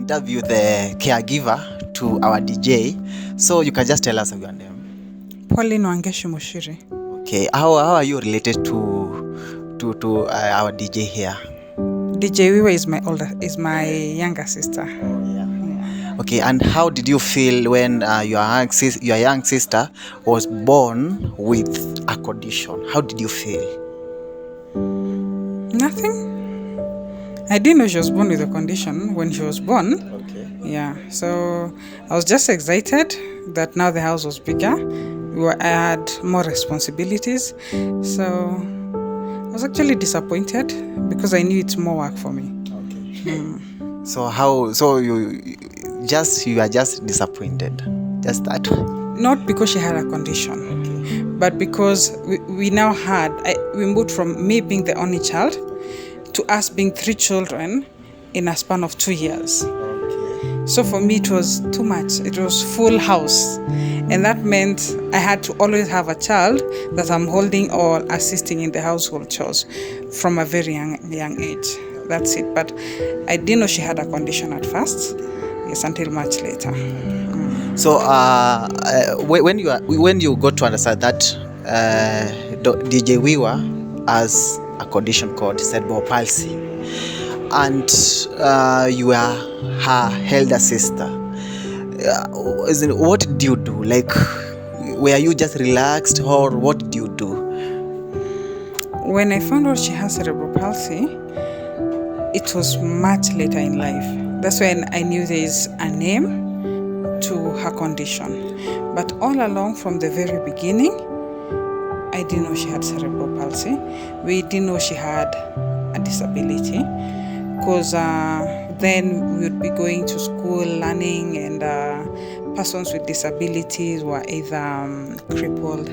interview the caregiver to our DJ. So you can just tell us your name. Pauline Wangeshi Mushiri. Okay, how are you related to our DJ here? DJ Wiwa is my younger sister. Okay, and how did you feel when your young sister was born with a condition? How did you feel? Nothing. I didn't know she was born with a condition when she was born. Okay. Yeah, so I was just excited that now the house was bigger. I had more responsibilities. So I was actually disappointed because I knew it's more work for me. Okay. So you are just disappointed? Just that? Not because she had a condition, but because we now we moved from me being the only child to us being 3 children in a span of 2 years. Okay. So for me it was too much. It was full house. And that meant I had to always have a child that I'm holding or assisting in the household chores from a very young age. That's it. But I didn't know she had a condition at first. Yes, until much later. So when you got to understand that DJ Wiwa has a condition called Cerebral Palsy, and you are her elder sister, what did you do? Like, were you just relaxed, or what did you do? When I found out she has cerebral palsy, it was much later in life. That's when I knew there is a name to her condition. But all along from the very beginning, I didn't know she had cerebral palsy. We didn't know she had a disability, because then we would be going to school learning, and persons with disabilities were either crippled,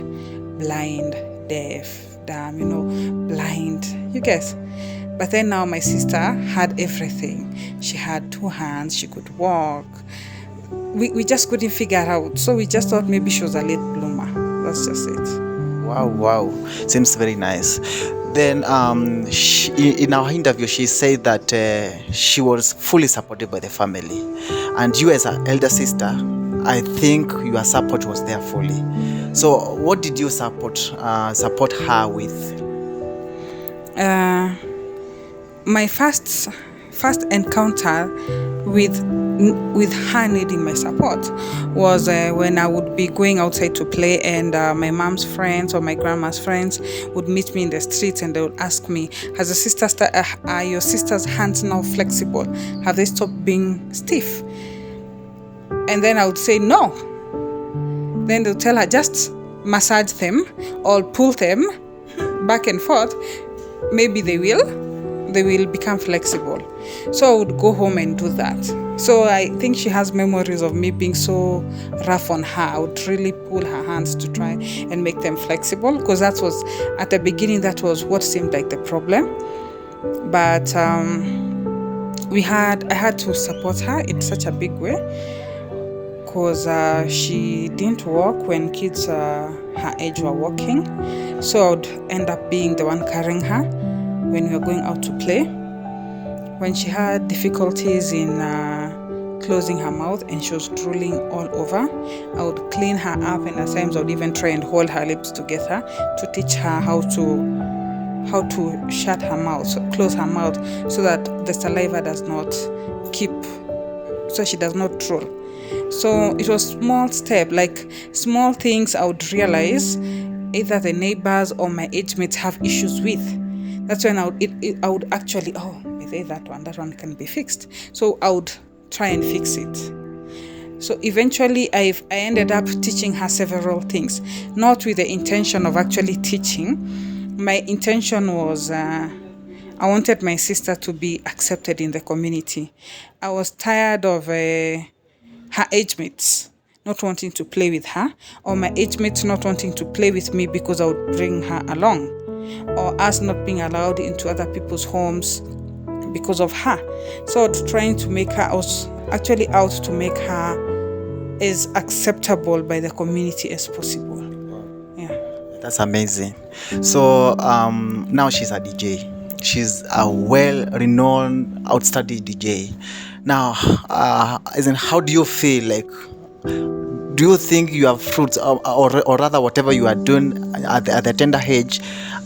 blind, deaf, dumb, blind, you guess. But then now my sister had everything. She had 2 hands, she could walk. We just couldn't figure it out. So we just thought maybe she was a late bloomer. That's just it. Wow. Seems very nice. Then in our interview, she said that she was fully supported by the family. And you as an elder sister, I think your support was there fully. So what did you support her with? My first encounter with her needing my support was when I would be going outside to play, and my mom's friends or my grandma's friends would meet me in the streets, and they would ask me, are your sister's hands now flexible? Have they stopped being stiff? And then I would say no. Then they'll tell her, just massage them or pull them back and forth. Maybe they will become flexible. So I would go home and do that. So I think she has memories of me being so rough on her. I would really pull her hands to try and make them flexible, because that was, at the beginning, that was what seemed like the problem. But I had to support her in such a big way, because she didn't walk when kids her age were walking. So I would end up being the one carrying her when we were going out to play. When she had difficulties in closing her mouth and she was drooling all over, I would clean her up, and at times I would even try and hold her lips together to teach her how to shut her mouth, so close her mouth, so that the saliva does not so she does not drool. So it was small step, like small things I would realize either the neighbors or my age mates have issues with. That's when I would actually, that one can be fixed. So I would try and fix it. So eventually I ended up teaching her several things, not with the intention of actually teaching. My intention was I wanted my sister to be accepted in the community. I was tired of her age mates not wanting to play with her, or my age mates not wanting to play with me because I would bring her along, or us not being allowed into other people's homes because of her. So I was trying to make her, I was actually out to make her as acceptable by the community as possible. Yeah. That's amazing. So now she's a DJ. She's a well-renowned, outstanding DJ. Now, as in, how do you feel? Like, do you think you have fruits, or rather, whatever you are doing at the tender age,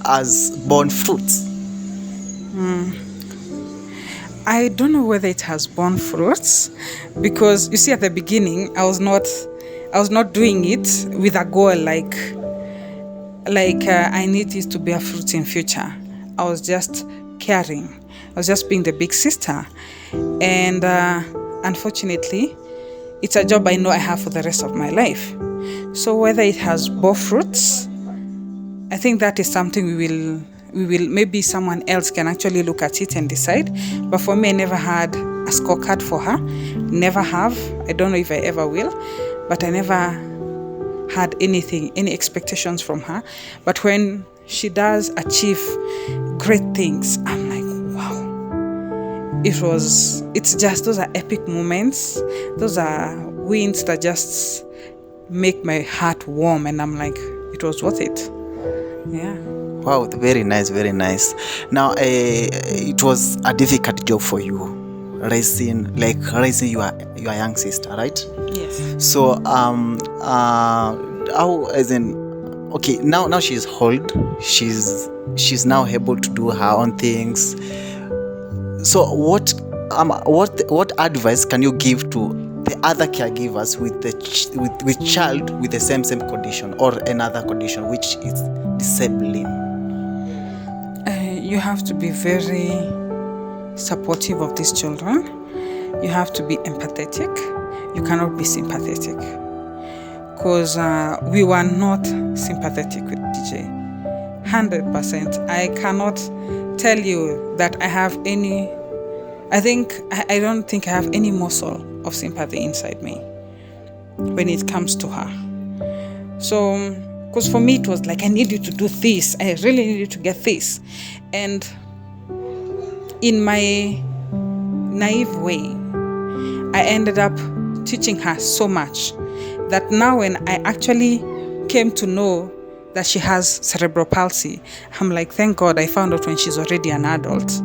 has borne fruits? I don't know whether it has borne fruits, because you see, at the beginning I was not doing it with a goal I need this to bear fruits in future. I was just caring. I was just being the big sister, and unfortunately, it's a job I know I have for the rest of my life. So whether it has bore fruits, I think that is something we will maybe someone else can actually look at it and decide. But for me, I never had a scorecard for her. Never have. I don't know if I ever will, but I never had any expectations from her. But when she does achieve great things, I'm like, wow. It's just, those are epic moments. Those are wins that just make my heart warm, and I'm like, it was worth it. Yeah. Wow, very nice, very nice. Now, it was a difficult job for you, raising your young sister, right? Yes. So, how, as in, okay, now she's old. She's now able to do her own things. So, what advice can you give to the other caregivers with child with the same condition or another condition which is disabling? You have to be very supportive of these children. You have to be empathetic. You cannot be sympathetic, because we were not sympathetic with DJ. 100%. I cannot tell you that I have any. I don't think I have any morsel of sympathy inside me when it comes to her. So, because for me it was like, I need you to do this. I really need you to get this. And in my naive way, I ended up teaching her so much that now when I actually came to know that she has cerebral palsy, I'm like, thank God I found out when she's already an adult.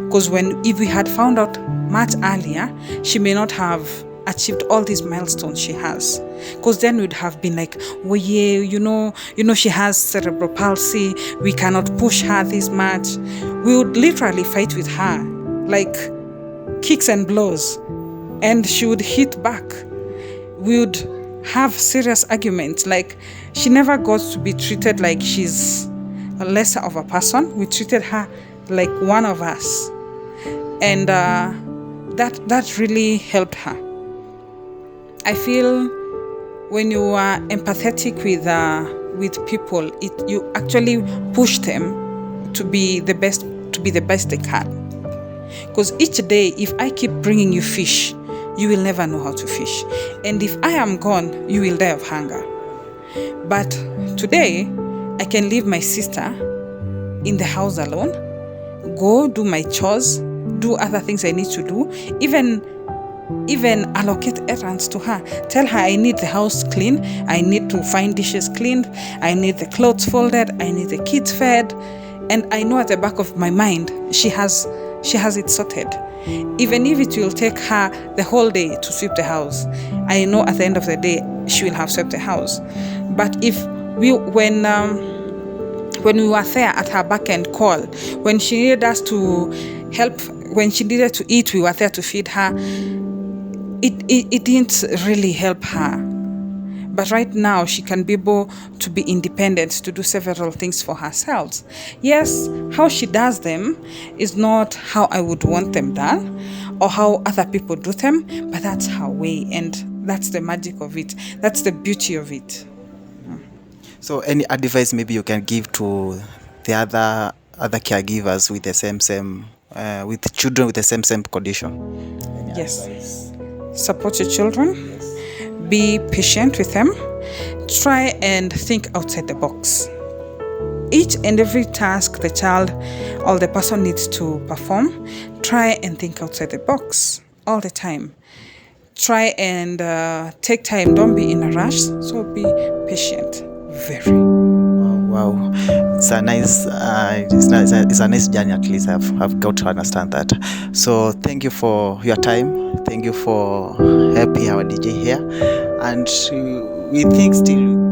Because if we had found out much earlier, she may not have achieved all these milestones she has. Because then we'd have been like, oh yeah, you know she has cerebral palsy, we cannot push her this much. We would literally fight with her, like kicks and blows, and she would hit back. We would have serious arguments. Like, she never got to be treated like she's a lesser of a person. We treated her like one of us, and that really helped her. I feel when you are empathetic with people, you actually push them to be the best they can. Because each day, if I keep bringing you fish, you will never know how to fish. And if I am gone, you will die of hunger. But today, I can leave my sister in the house alone, go do my chores, do other things I need to do, even allocate errands to her. Tell her I need the house clean, I need to find dishes cleaned, I need the clothes folded, I need the kids fed. And I know at the back of my mind, she has it sorted. Even if it will take her the whole day to sweep the house, I know at the end of the day, she will have swept the house. But when we were there at her back end call, when she needed us to help, when she needed to eat, we were there to feed her. It didn't really help her. But right now, she can be able to be independent, to do several things for herself. Yes, how she does them is not how I would want them done or how other people do them, but that's her way, and that's the magic of it. That's the beauty of it. So, any advice maybe you can give to the other caregivers with the same with children with the same condition? Yes. Advice? Support your children. Yes. Be patient with them. Try and think outside the box. Each and every task the child or the person needs to perform, try and think outside the box all the time. Try and take time. Don't be in a rush. So be patient. Very. Wow. it's a nice it's a nice journey. At least I've got to understand that. So thank you for your time, thank you for helping our DJ here, and we think still